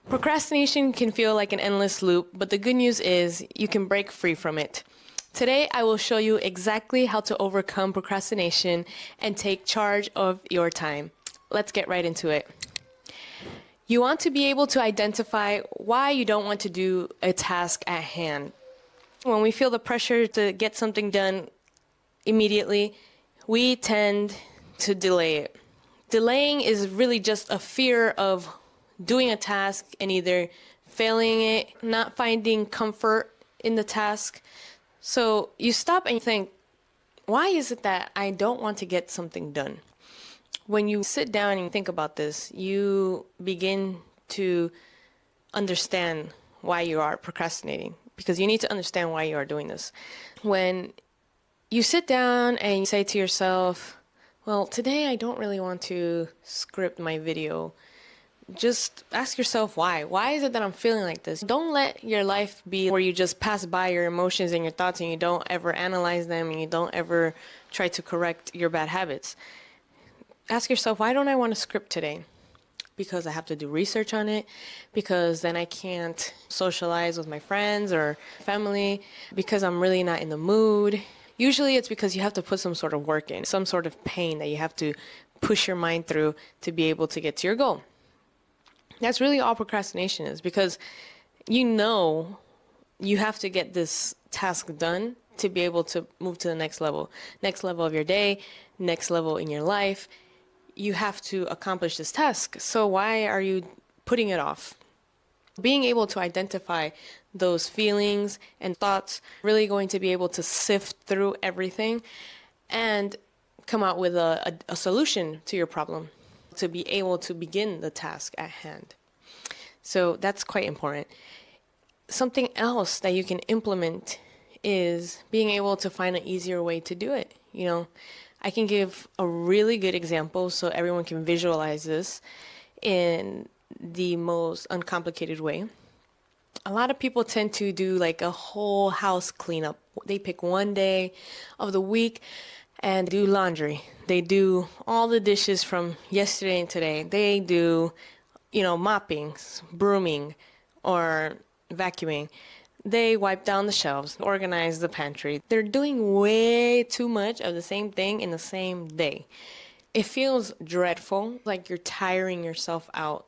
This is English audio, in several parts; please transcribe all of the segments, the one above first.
Procrastination can feel like an endless loop, but the good news is you can break free from it. Today, I will show you exactly how to overcome procrastination and take charge of your time. Let's get right into it. You want to be able to identify why you don't want to do a task at hand. When we feel the pressure to get something done immediately, we tend to delay it. Delaying is really just a fear of doing a task and either failing it, not finding comfort in the task. So you stop and you think, why is it that I don't want to get something done? When you sit down and think about this, you begin to understand why you are procrastinating, because you need to understand why you are doing this. When you sit down and you say to yourself, well, today I don't really want to script my video. Just ask yourself why. Why is it that I'm feeling like this? Don't let your life be where you just pass by your emotions and your thoughts and you don't ever analyze them and you don't ever try to correct your bad habits. Ask yourself, why don't I want to script today? Because I have to do research on it, because then I can't socialize with my friends or family, because I'm really not in the mood. Usually it's because you have to put some sort of work in, some sort of pain that you have to push your mind through to be able to get to your goal. That's really all procrastination is, because you have to get this task done to be able to move to the next level of your day, next level in your life. You have to accomplish this task. So why are you putting it off? Being able to identify those feelings and thoughts, really going to be able to sift through everything and come out with a solution to your problem, to be able to begin the task at hand. So that's quite important. Something else that you can implement is being able to find an easier way to do it. I can give a really good example so everyone can visualize this in the most uncomplicated way. A lot of people tend to do like a whole house cleanup. They pick one day of the week and do laundry. They do all the dishes from yesterday and today. They do, mopping, brooming, or vacuuming. They wipe down the shelves, organize the pantry. They're doing way too much of the same thing in the same day. It feels dreadful, like you're tiring yourself out.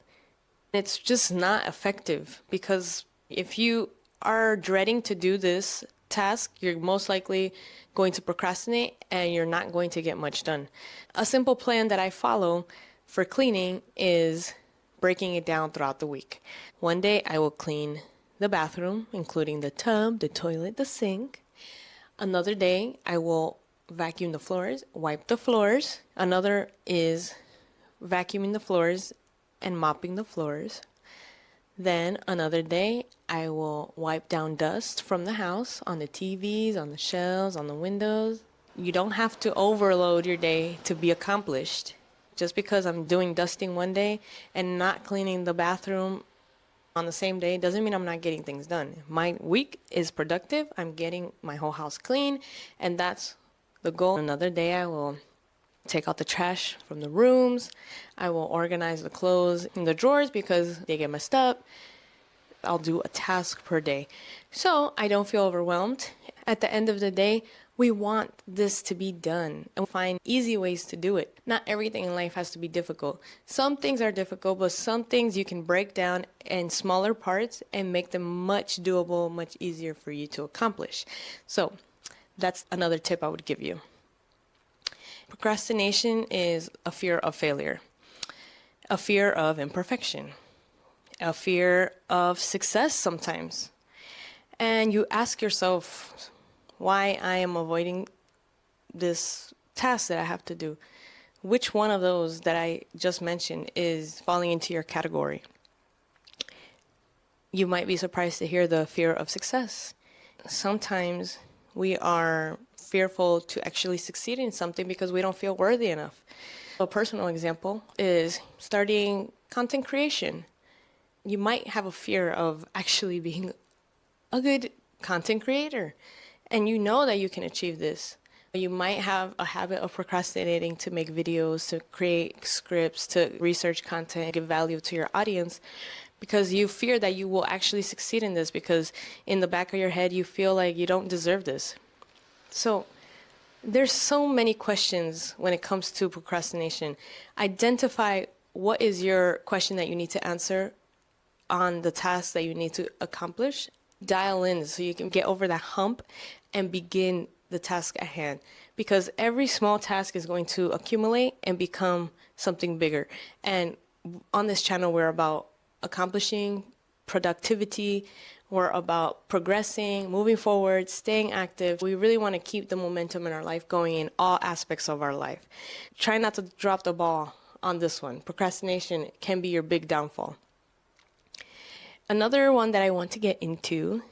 It's just not effective, because if you are dreading to do this task, you're most likely going to procrastinate and you're not going to get much done. A simple plan that I follow for cleaning is breaking it down throughout the week. One day I will clean the bathroom, including the tub, the toilet, the sink. Another day I will vacuum the floors, wipe the floors. Another is vacuuming the floors and mopping the floors. Then another day, I will wipe down dust from the house, on the TVs, on the shelves, on the windows. You don't have to overload your day to be accomplished. Just because I'm doing dusting one day and not cleaning the bathroom on the same day doesn't mean I'm not getting things done. My week is productive. I'm getting my whole house clean, and that's the goal. Another day, I will take out the trash from the rooms. I will organize the clothes in the drawers because they get messed up. I'll do a task per day, so I don't feel overwhelmed. At the end of the day, we want this to be done and find easy ways to do it. Not everything in life has to be difficult. Some things are difficult, but some things you can break down in smaller parts and make them much doable, much easier for you to accomplish. So that's another tip I would give you. Procrastination is a fear of failure, a fear of imperfection, a fear of success sometimes. And you ask yourself why I am avoiding this task that I have to do. Which one of those that I just mentioned is falling into your category? You might be surprised to hear the fear of success. Sometimes we are fearful to actually succeed in something because we don't feel worthy enough. A personal example is starting content creation. You might have a fear of actually being a good content creator, and you know that you can achieve this. You might have a habit of procrastinating to make videos, to create scripts, to research content, give value to your audience, because you fear that you will actually succeed in this, because in the back of your head, you feel like you don't deserve this. So there's so many questions when it comes to procrastination. Identify what is your question that you need to answer on the task that you need to accomplish. Dial in so you can get over that hump and begin the task at hand. Because every small task is going to accumulate and become something bigger. And on this channel, we're about accomplishing productivity. We're about progressing, moving forward, staying active. We really want to keep the momentum in our life going in all aspects of our life. Try not to drop the ball on this one. Procrastination can be your big downfall. Another one that I want to get into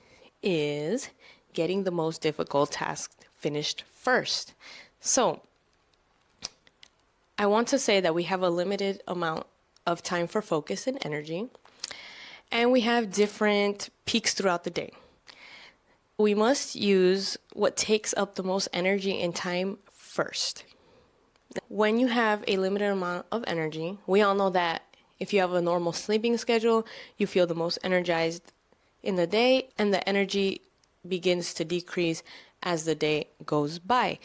is getting the most difficult task finished first. So I want to say that we have a limited amount of time for focus and energy, and we have different peaks throughout the day. We must use what takes up the most energy and time first. When you have a limited amount of energy, we all know that if you have a normal sleeping schedule, you feel the most energized in the day, and the energy begins to decrease as the day goes by.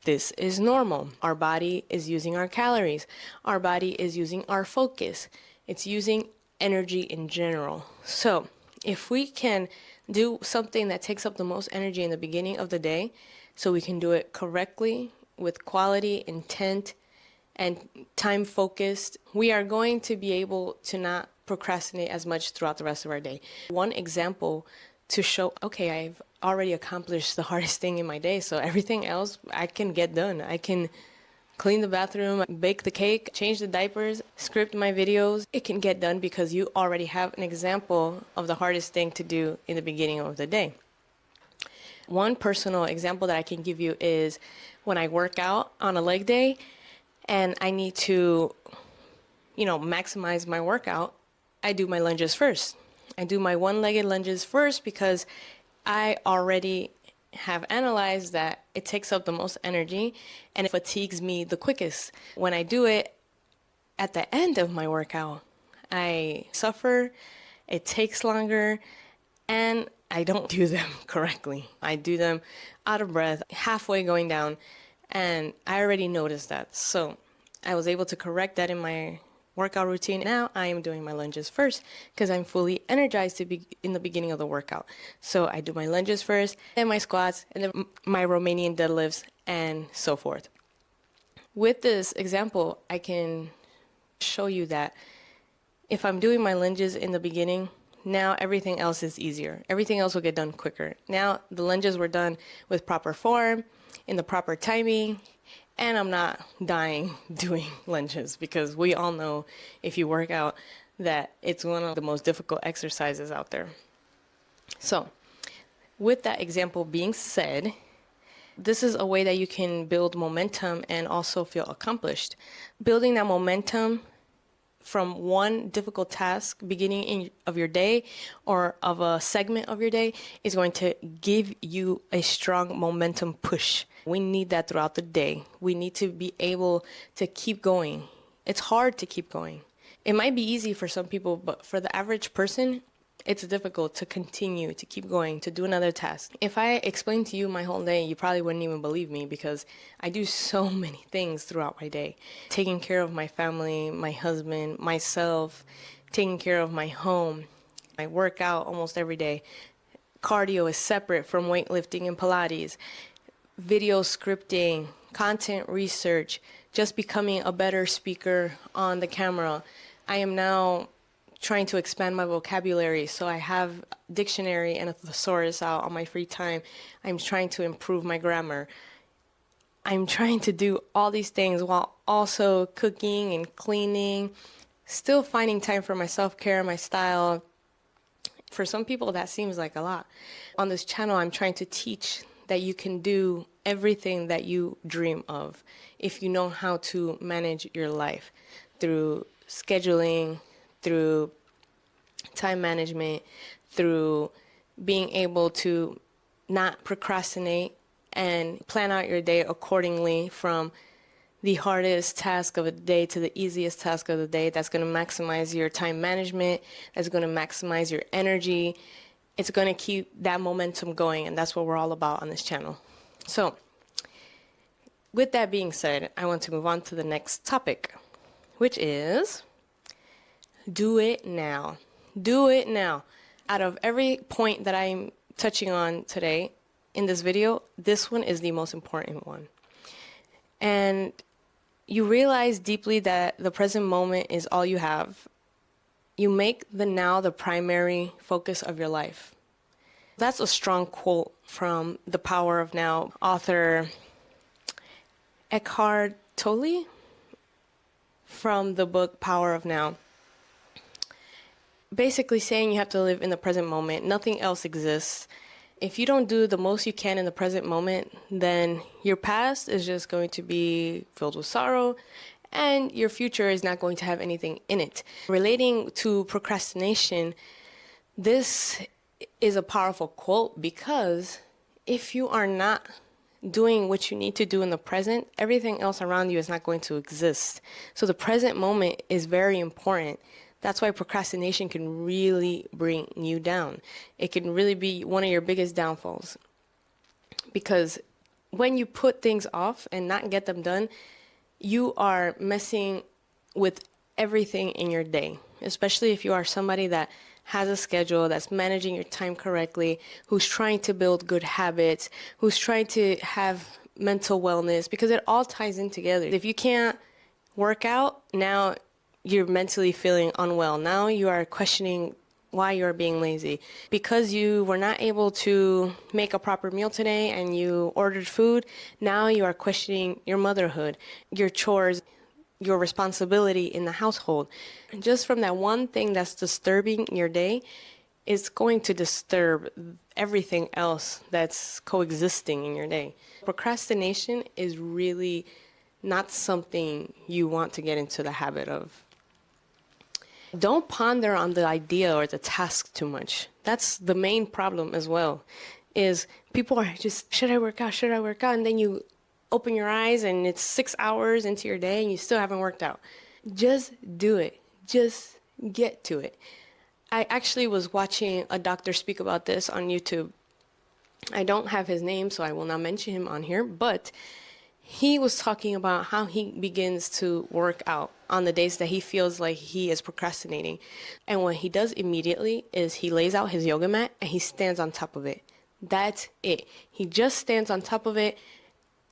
This is normal. Our body is using our calories. Our body is using our focus. It's using energy in general. So if we can do something that takes up the most energy in the beginning of the day, so we can do it correctly with quality, intent, and time focused, we are going to be able to not procrastinate as much throughout the rest of our day. One example to show, okay, I've already accomplished the hardest thing in my day, so everything else I can get done. I can clean the bathroom, bake the cake, change the diapers, script my videos. It can get done because you already have an example of the hardest thing to do in the beginning of the day. One personal example that I can give you is when I work out on a leg day and I need to, maximize my workout, I do my lunges first. I do my one-legged lunges first because I already have analyzed that it takes up the most energy and it fatigues me the quickest. When I do it at the end of my workout, I suffer, it takes longer, and I don't do them correctly. I do them out of breath, halfway going down, and I already noticed that. So I was able to correct that in my workout routine. Now I am doing my lunges first because I'm fully energized to be in the beginning of the workout. So I do my lunges first, then my squats, and then my Romanian deadlifts, and so forth. With this example, I can show you that if I'm doing my lunges in the beginning, now everything else is easier. Everything else will get done quicker. Now the lunges were done with proper form, in the proper timing, and I'm not dying doing lunges because we all know if you work out that it's one of the most difficult exercises out there. So with that example being said, this is a way that you can build momentum and also feel accomplished. Building that momentum from one difficult task beginning of your day or of a segment of your day is going to give you a strong momentum push. We need that throughout the day. We need to be able to keep going. It's hard to keep going. It might be easy for some people, but for the average person, it's difficult to continue, to keep going, to do another task. If I explained to you my whole day, you probably wouldn't even believe me because I do so many things throughout my day. Taking care of my family, my husband, myself, taking care of my home. I work out almost every day. Cardio is separate from weightlifting and Pilates. Video scripting, content research, just becoming a better speaker on the camera. I am now trying to expand my vocabulary, so I have dictionary and a thesaurus out on my free time. I'm trying to improve my grammar. I'm trying to do all these things while also cooking and cleaning, still finding time for my self-care, my style. For some people, that seems like a lot. On this channel, I'm trying to teach that you can do everything that you dream of if you know how to manage your life through scheduling, through time management, through being able to not procrastinate and plan out your day accordingly from the hardest task of a day to the easiest task of the day. That's going to maximize your time management. That's going to maximize your energy. It's going to keep that momentum going. And that's what we're all about on this channel. So with that being said, I want to move on to the next topic, which is do it now. Do it now. Out of every point that I'm touching on today in this video, this one is the most important one. And you realize deeply that the present moment is all you have. You make the now the primary focus of your life. That's a strong quote from The Power of Now author Eckhart Tolle from the book Power of Now. Basically saying you have to live in the present moment. Nothing else exists. If you don't do the most you can in the present moment, then your past is just going to be filled with sorrow and your future is not going to have anything in it. Relating to procrastination, this is a powerful quote because if you are not doing what you need to do in the present, everything else around you is not going to exist. So the present moment is very important. That's why procrastination can really bring you down. It can really be one of your biggest downfalls. Because when you put things off and not get them done, you are messing with everything in your day. Especially if you are somebody that has a schedule, that's managing your time correctly, who's trying to build good habits, who's trying to have mental wellness, because it all ties in together. If you can't work out, now you're mentally feeling unwell. Now you are questioning why you're being lazy. Because you were not able to make a proper meal today and you ordered food, now you are questioning your motherhood, your chores, your responsibility in the household. And just from that one thing that's disturbing your day, it's going to disturb everything else that's coexisting in your day. Procrastination is really not something you want to get into the habit of. Don't ponder on the idea or the task too much. That's the main problem as well, is people are just, should I work out? Should I work out? And then you open your eyes and it's 6 hours into your day and you still haven't worked out. Just do it. Just get to it. I actually was watching a doctor speak about this on YouTube. I don't have his name, so I will not mention him on here, but he was talking about how he begins to work out on the days that he feels like he is procrastinating. And what he does immediately is he lays out his yoga mat and he stands on top of it. That's it. He just stands on top of it,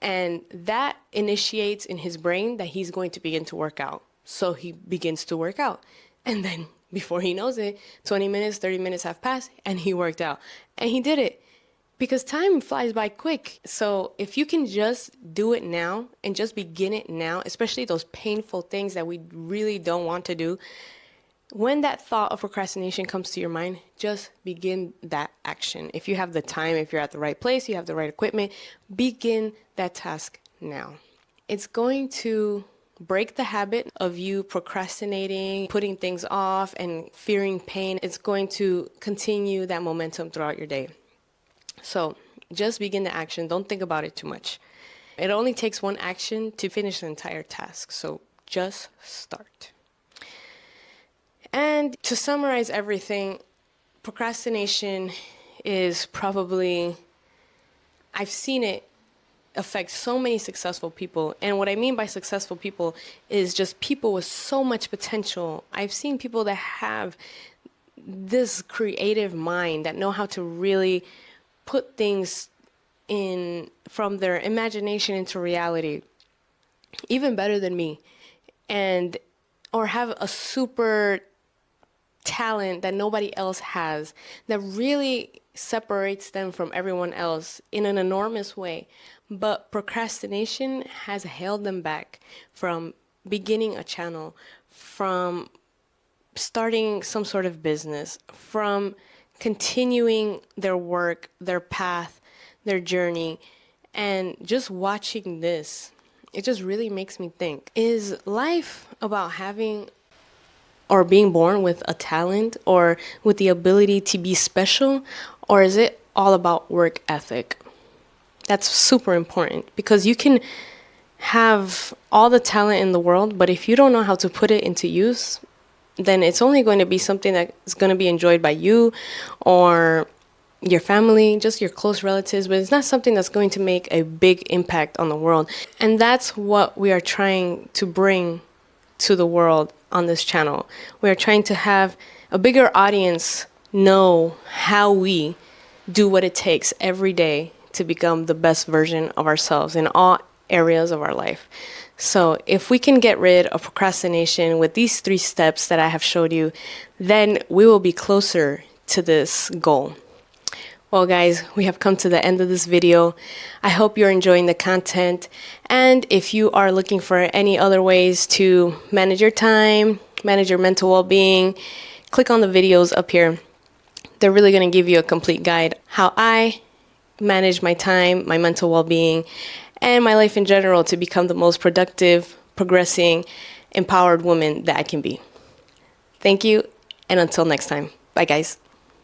and that initiates in his brain that he's going to begin to work out. So he begins to work out. And then before he knows it, 20 minutes, 30 minutes have passed and he worked out. And he did it. Because time flies by quick. So if you can just do it now and just begin it now, especially those painful things that we really don't want to do, when that thought of procrastination comes to your mind, just begin that action. If you have the time, if you're at the right place, you have the right equipment, begin that task now. It's going to break the habit of you procrastinating, putting things off, and fearing pain. It's going to continue that momentum throughout your day. So just begin the action. Don't think about it too much. It only takes one action to finish the entire task. So just start. And to summarize everything, procrastination is probably, I've seen it affect so many successful people. And what I mean by successful people is just people with so much potential. I've seen people that have this creative mind, that know how to really put things in from their imagination into reality, even better than me, and or have a super talent that nobody else has, that really separates them from everyone else in an enormous way. But procrastination has held them back from beginning a channel, from starting some sort of business, from continuing their work, their path, their journey. And just watching this, it just really makes me think, is life about having or being born with a talent or with the ability to be special, or is it all about work ethic? That's super important, because you can have all the talent in the world, but if you don't know how to put it into use, then it's only going to be something that is going to be enjoyed by you or your family, just your close relatives, but it's not something that's going to make a big impact on the world. And that's what we are trying to bring to the world on this channel. We are trying to have a bigger audience know how we do what it takes every day to become the best version of ourselves in all areas of our life. So if we can get rid of procrastination with these 3 steps that I have showed you, then we will be closer to this goal. Well, guys, we have come to the end of this video. I hope you're enjoying the content. And if you are looking for any other ways to manage your time, manage your mental well-being, click on the videos up here. They're really going to give you a complete guide how I manage my time, my mental well-being, and my life in general to become the most productive, progressing, empowered woman that I can be. Thank you, and until next time. Bye, guys.